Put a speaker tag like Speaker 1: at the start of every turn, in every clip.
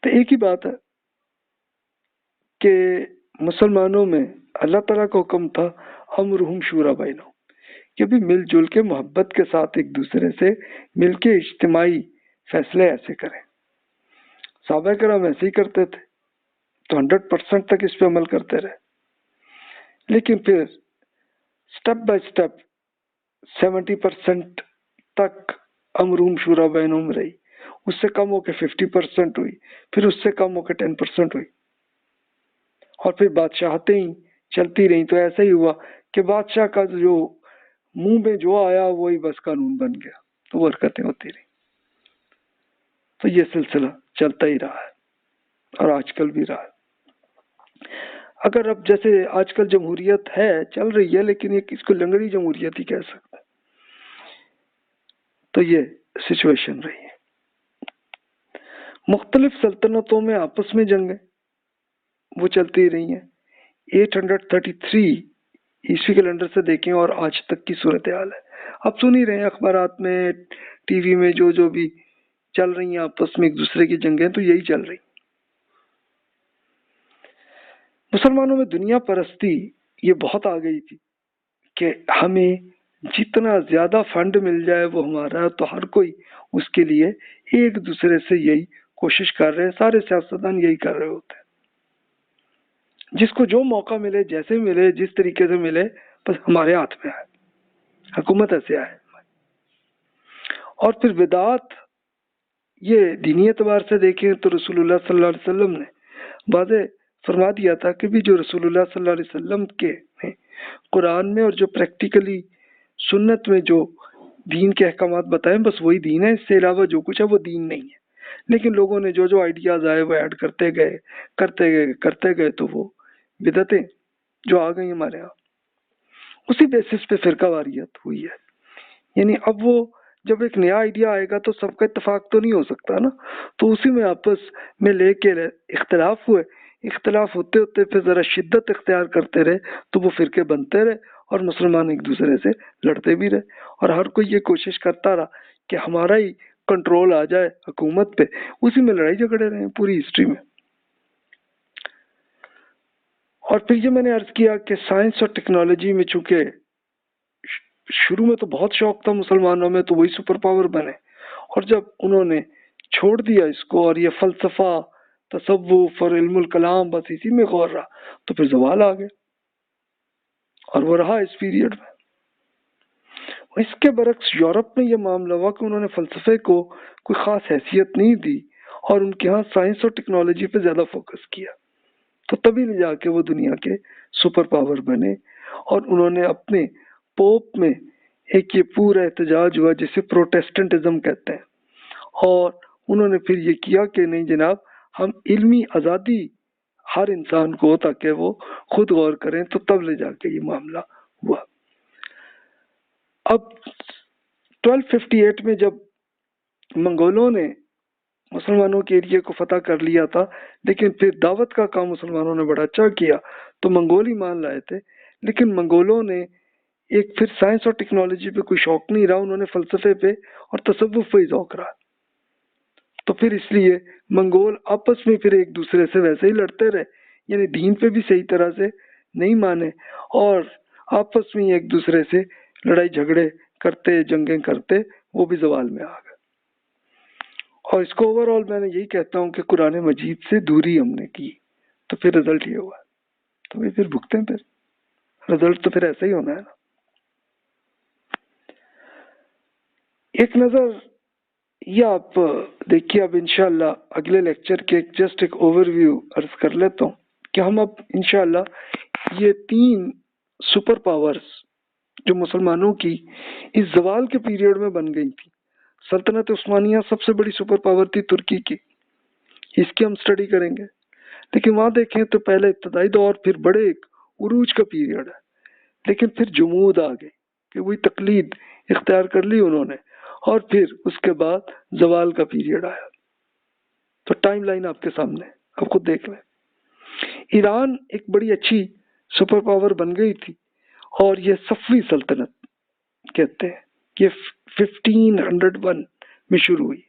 Speaker 1: تو ایک ہی بات ہے کہ مسلمانوں میں اللہ تعالیٰ کا حکم تھا امرہم شورا بینہم، کہ بھی مل جل کے محبت کے ساتھ ایک دوسرے سے مل کے اجتماعی فیصلے ایسے کریں. صحابہ کرام ایسے ہی کرتے تھے تو 100% تک اس پہ عمل کرتے رہے. لیکن پھر سٹیپ بائی سٹیپ 70% تک امرہم شورا بینہم رہی، اس سے کم ہو کے 50% ہوئی، پھر اس سے کم ہو کے 10% ہوئی، اور پھر بادشاہتیں ہی چلتی رہیں. تو ایسا ہی ہوا کہ بادشاہ کا جو منہ میں جو آیا وہی بس قانون بن گیا، تو وہ حرکتیں ہوتی رہیں. تو یہ سلسلہ چلتا ہی رہا ہے اور آج کل بھی رہا ہے. اگر اب جیسے آج کل جمہوریت ہے چل رہی ہے، لیکن یہ اس کو لنگڑی جمہوریت ہی کہہ سکتے ہیں. تو یہ سچویشن رہی ہے. مختلف سلطنتوں میں آپس میں جنگیں وہ چلتی رہی ہیں. 833 عیسوی کیلنڈر سے دیکھیں اور آج تک کی صورتحال ہے. اب سن ہی رہے ہیں اخبارات میں، ٹی وی میں، جو بھی چل رہی ہیں آپس میں ایک دوسرے کی جنگیں، تو یہی چل رہی. مسلمانوں میں دنیا پرستی یہ بہت آ گئی تھی کہ ہمیں جتنا زیادہ فنڈ مل جائے وہ ہمارا ہے. تو ہر کوئی اس کے لیے ایک دوسرے سے یہی کوشش کر رہے ہیں. سارے سیاستدان یہی کر رہے ہوتے ہیں. جس کو جو موقع ملے، جیسے ملے، جس طریقے سے ملے، بس ہمارے ہاتھ میں ہے، حکومت ایسے آئے. اور پھر بدعات یہ دینی اعتبار سے دیکھیں تو رسول اللہ صلی اللہ علیہ وسلم نے واضح فرما دیا تھا کہ بھی جو رسول اللہ صلی اللہ علیہ وسلم کے قرآن میں اور جو پریکٹیکلی سنت میں جو دین کے احکامات بتائیں بس وہی دین ہے. اس سے علاوہ جو کچھ ہے وہ دین نہیں ہے. لیکن لوگوں نے جو آئیڈیاز آئے وہ ایڈ کرتے گئے تو وہ بدعتیں جو آ گئی ہمارے ہاں، اسی بیسس پہ فرقہ واریت ہوئی ہے. یعنی اب وہ جب ایک نیا آئیڈیا آئے گا تو سب کا اتفاق تو نہیں ہو سکتا نا، تو اسی میں آپس میں لے کے اختلاف ہوئے. اختلاف ہوتے ہوتے پھر ذرا شدت اختیار کرتے رہے تو وہ فرقے بنتے رہے اور مسلمان ایک دوسرے سے لڑتے بھی رہے. اور ہر کوئی یہ کوشش کرتا رہا کہ ہمارا ہی کنٹرول آ جائے حکومت پہ. اسی میں لڑائی جھگڑے رہے ہیں پوری ہسٹری میں. اور پھر یہ میں نے عرض کیا کہ سائنس اور ٹیکنالوجی میں چونکہ شروع میں تو بہت شوق تھا مسلمانوں میں، تو وہی سپر پاور بنے. اور جب انہوں نے چھوڑ دیا اس کو اور یہ فلسفہ، تصوف اور علم الکلام بس اسی میں غور رہا، تو پھر زوال آ گیا. اور وہ رہا اس پیریڈ میں. اس کے برعکس یورپ میں یہ معاملہ ہوا کہ انہوں نے فلسفے کو کوئی خاص حیثیت نہیں دی اور ان کے ہاں سائنس اور ٹیکنالوجی پہ زیادہ فوکس کیا. تو تبھی لے جا کے وہ دنیا کے سپر پاور بنے. اور انہوں نے اپنے پوپ میں ایک یہ پورا احتجاج ہوا جسے پروٹیسٹنٹزم کہتے ہیں. اور انہوں نے پھر یہ کیا کہ نہیں جناب، ہم علمی آزادی ہر انسان کو تاکہ وہ خود غور کریں. تو تب لے جا کے یہ معاملہ ہوا. اب 1258 میں جب منگولوں نے مسلمانوں کے ایریے کو فتح کر لیا تھا، لیکن پھر دعوت کا کام مسلمانوں نے بڑا اچھا کیا تو منگول ہی مان لائے تھے. لیکن منگولوں نے ایک پھر سائنس اور ٹیکنالوجی پہ کوئی شوق نہیں رہا، انہوں نے فلسفے پہ اور تصوف پہ ہی ذوق رہا. تو پھر اس لیے منگول آپس میں پھر ایک دوسرے سے ویسے ہی لڑتے رہے، یعنی دین پہ بھی صحیح طرح سے نہیں مانے اور آپس میں ایک دوسرے سے لڑائی جھگڑے کرتے، جنگیں کرتے، وہ بھی زوال میں آ گئے. اور اس کو اوور آل میں نے یہی کہتا ہوں کہ قرآن مجید سے دوری ہم نے کی تو پھر رزلٹ یہ ہوا. تو وہ پھر بھگتے ہیں، پھر رزلٹ تو پھر ایسا ہی ہونا ہے نا. ایک نظر یہ آپ دیکھیے. اب انشاءاللہ اگلے لیکچر کے جسٹ ایک اوور ویو عرض کر لیتا ہوں کہ ہم اب انشاءاللہ یہ 3 سپر پاورز جو مسلمانوں کی اس زوال کے پیریڈ میں بن گئی تھی. سلطنت عثمانیہ سب سے بڑی سپر پاور تھی ترکی کی، اس کی ہم سٹڈی کریں گے. لیکن وہاں دیکھیں تو پہلے ابتدائی دور، پھر بڑے ایک عروج کا پیریڈ ہے. لیکن پھر جمود آ گئی کہ وہی تقلید اختیار کر لی انہوں نے، اور پھر اس کے بعد زوال کا پیریڈ آیا. تو ٹائم لائن آپ کے سامنے، آپ خود دیکھ لیں. ایران ایک بڑی اچھی سپر پاور بن گئی تھی اور یہ صفوی سلطنت کہتے ہیں. یہ 1501 میں شروع ہوئی،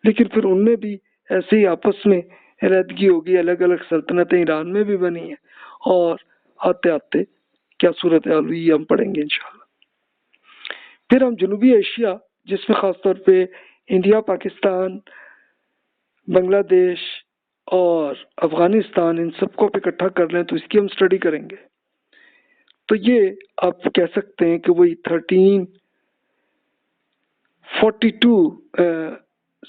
Speaker 1: لیکن پھر ان میں بھی ऐसे ही आपस में अलहदगी होगी, अलग अलग सल्तनतें ईरान में भी बनी हैं, और आते आते क्या सूरत हाल हुई ये हम पढ़ेंगे इंशाल्लाह। फिर हम जनूबी एशिया, जिसमें खासतौर पे इंडिया, पाकिस्तान, बांग्लादेश और अफगानिस्तान, इन सबको आप इकट्ठा कर लें तो इसकी हम स्टडी करेंगे। तो ये आप कह सकते हैं कि वही 1342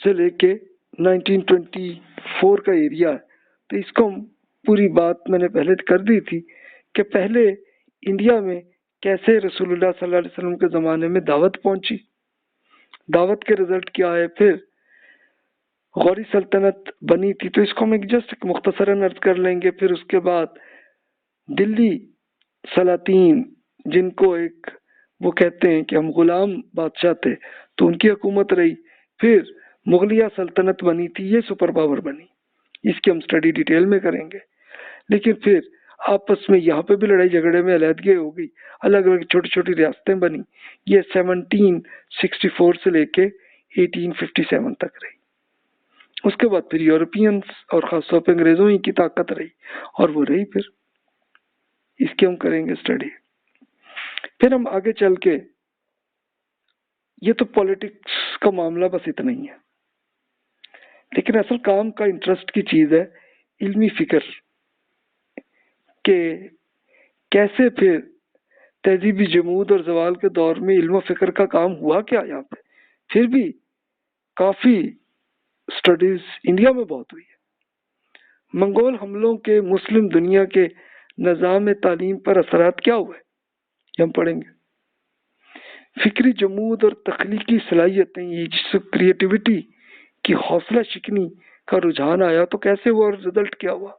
Speaker 1: से लेके 1924 का एरिया है। तो इसको हम पूरी बात मैंने पहले कर दी थी कि पहले इंडिया में कैसे रसूलुल्लाह सल्लल्लाहु अलैहि वसल्लम के ज़माने में दावत पहुंची, दावत के रिजल्ट क्या है, फिर गौरी सल्तनत बनी थी, तो इसको हम एक मुख्तसरन अर्ज कर लेंगे। फिर उसके बाद दिल्ली सलातीन, जिनको एक वो कहते हैं कि हम गुलाम बादशाह थे, तो उनकी हुकूमत रही। फिर मुगलिया सल्तनत बनी थी, ये सुपर पावर बनी, इसकी हम स्टडी डिटेल में करेंगे। लेकिन फिर आपस में यहाँ पे भी लड़ाई झगड़े में अलहदगी हो गई, अलग अलग छोटी छोटी रियासतें बनी। ये 1764 से लेके 1857 तक रही। उसके बाद फिर यूरोपियंस और खासतौर पर अंग्रेजों ही की ताकत रही, और वो रही फिर, इसकी हम करेंगे स्टडी। फिर हम आगे चल के, ये तो पॉलिटिक्स का मामला बस इतना ही है, लेकिन असल काम का इंटरेस्ट की चीज है इल्मी फिक्र के कैसे फिर तहजीबी जमूद और जवाल के दौर में इल्म फिक्र का काम हुआ क्या यहाँ पे। फिर भी काफी स्टडीज इंडिया में बहुत हुई है। मंगोल हमलों के मुस्लिम दुनिया के निज़ाम तालीम पर असरात क्या हुए, हम पढ़ेंगे। फिक्री जमूद और तख्लीकी सलाहियतें, ये जिस क्रिएटिविटी की हौसला शिकनी का रुझान आया तो कैसे हुआ और रिजल्ट क्या हुआ,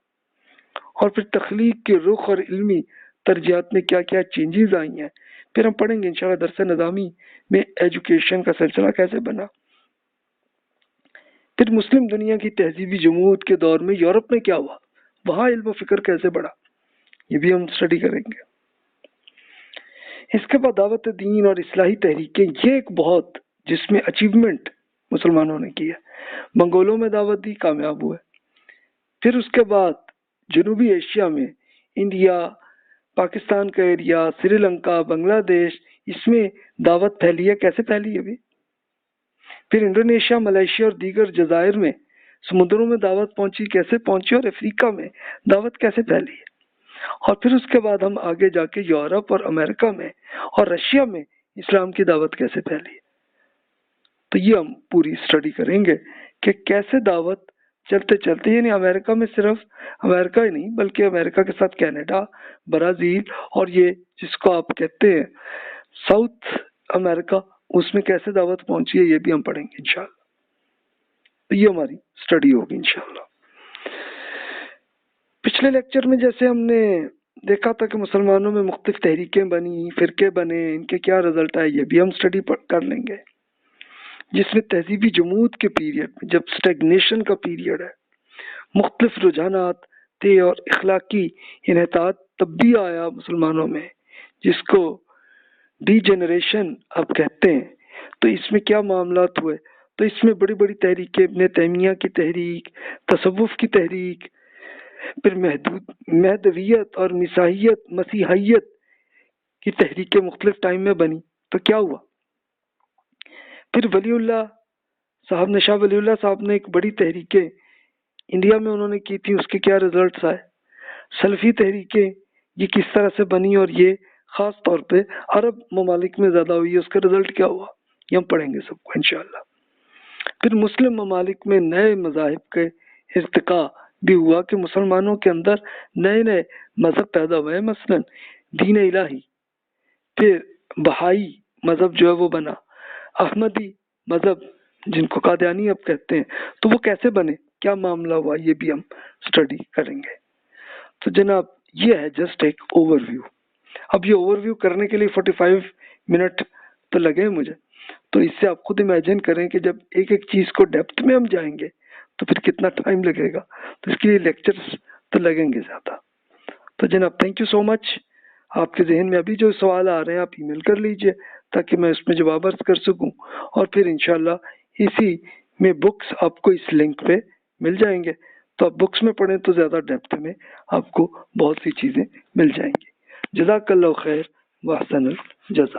Speaker 1: और फिर तख्लीक के रुख और इल्मी तरजीहात में क्या क्या चेंजेस आई हैं। फिर हम पढ़ेंगे इंशाल्लाह दरस निज़ामी में एजुकेशन का सिलसिला कैसे बना। फिर मुस्लिम दुनिया की तहजीबी जमूद के दौर में यूरोप में क्या हुआ, वहाँ इल्म फिक्र कैसे बढ़ा, ये भी हम स्टडी करेंगे। इसके बाद दावत दीन और इस्लाही तहरीकें, ये एक बहुत जिसमें अचीवमेंट मुसलमानों ने किया। मंगोलों में दावत दी, कामयाब हुए। फिर उसके बाद जनूबी एशिया में इंडिया, पाकिस्तान का एरिया, श्रीलंका, बांग्लादेश, इसमें दावत फैली है, कैसे फैली है भी। फिर इंडोनेशिया, मलेशिया और दीगर जजायर में समुद्रों में दावत पहुंची, कैसे पहुंची, और अफ्रीका में दावत कैसे फैली है। और फिर उसके बाद हम आगे जाके यूरोप और अमेरिका में और रशिया में इस्लाम की दावत कैसे फैली है। तो ये हम पूरी स्टडी करेंगे कि कैसे दावत चलते चलते, यानी अमेरिका में सिर्फ अमेरिका ही नहीं बल्कि अमेरिका के साथ कनाडा, ब्राजील और ये जिसको आप कहते हैं साउथ अमेरिका, उसमें कैसे दावत पहुंची है, ये भी हम पढ़ेंगे इंशाल्लाह। तो ये हमारी स्टडी होगी इंशाल्लाह। पिछले लेक्चर में जैसे हमने देखा था कि मुसलमानों में मुख्तलिफ तहरीकें बनी, फिरके बने, इनके क्या रिजल्ट आए, ये भी हम स्टडी कर लेंगे। जिसमें तहजीबी जमूद के पीरियड में, जब स्टैग्नेशन का पीरियड है, मुख्तलिफ रुझानात थे और इखलाकी इन्हतात तब भी आया मुसलमानों में, जिसको डीजेनरेशन आप कहते हैं। तो इसमें क्या मामलात हुए, तो इसमें बड़ी बड़ी तहरीकें, इब्न तैमिया की तहरीक, तसव्वुफ की तहरीक, फिर महदवियत और मसीहियत की तहरीकें मुख्तलिफ टाइम में बनी। तो क्या हुआ, फिर वलीउल्लाह साहब ने, शाह वलीउल्लाह साहब ने एक बड़ी तहरीकें इंडिया में उन्होंने की थी, उसके क्या रिजल्ट्स आए। सलफी तहरीकें ये किस तरह से बनी और ये खास तौर पे अरब ममालिक में ज़्यादा हुई है, उसका रिजल्ट क्या हुआ, ये हम पढ़ेंगे सबको इंशाल्लाह। फिर मुस्लिम ममालिक में नए मज़ाहिब के इर्तिका भी हुआ कि मुसलमानों के अंदर नए नए मज़हब पैदा हुए, मसलन दीन इलाही। फिर बहाई मज़हब जो है वो बना, अहमदी मज़हब जिनको कादियानी अब कहते हैं, तो वो कैसे बने, क्या मामला हुआ, ये भी हम स्टडी करेंगे। तो जनाब ये है जस्ट एक ओवरव्यू। अब ये ओवरव्यू करने के लिए 45 मिनट तो लगे मुझे, तो इससे आप खुद इमेजिन करें कि जब एक एक चीज़ को डेप्थ में हम जाएंगे तो फिर कितना टाइम लगेगा। तो इसके लिए लेक्चर्स तो लगेंगे ज़्यादा। तो जनाब थैंक यू सो मच। आपके जहन में अभी जो सवाल आ रहे हैं आप ईमेल कर लीजिए ताकि मैं उसमें जवाब अर्ज कर सकूं, और फिर इंशाल्लाह इसी में बुक्स आपको इस लिंक पे مل جائیں گے. تو آپ بکس میں پڑھیں تو زیادہ ڈیپتھ میں آپ کو بہت سی چیزیں مل جائیں گی. جزاک اللہ خیر واحسن الجزا.